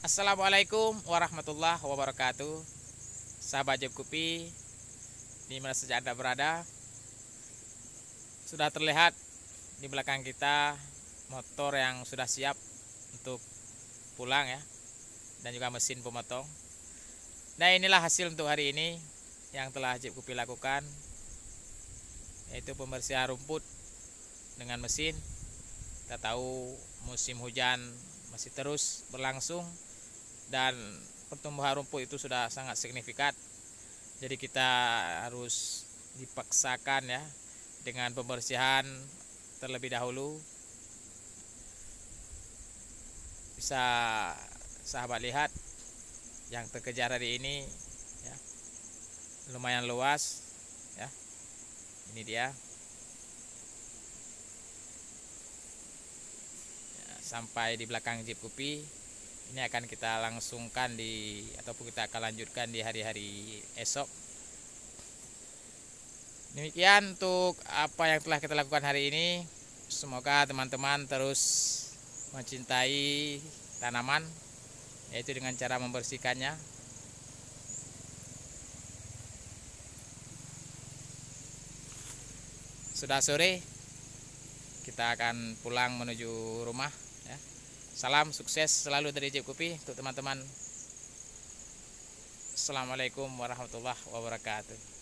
Assalamualaikum warahmatullahi wabarakatuh. Sahabat Jeep Kopi, di mana saja Anda berada, sudah terlihat di belakang kita motor yang sudah siap untuk pulang ya, dan juga mesin pemotong. Nah, inilah hasil untuk hari ini yang telah Jeep Kopi lakukan, yaitu pembersihan rumput dengan mesin. Kita tahu musim hujan masih terus berlangsung dan pertumbuhan rumput itu sudah sangat signifikan. Jadi kita harus dipaksakan ya dengan pembersihan terlebih dahulu. Bisa sahabat lihat yang terkejar hari ini ya, lumayan luas ya. Ini dia ya, sampai di belakang Jeep Kopi. Ini akan kita langsungkan ataupun kita akan lanjutkan di hari-hari esok. Demikian untuk apa yang telah kita lakukan hari ini. Semoga teman-teman terus mencintai tanaman, yaitu dengan cara membersihkannya. Sudah sore, kita akan pulang menuju rumah ya. Salam sukses selalu dari Jeep Kopi untuk teman-teman. Assalamualaikum warahmatullahi wabarakatuh.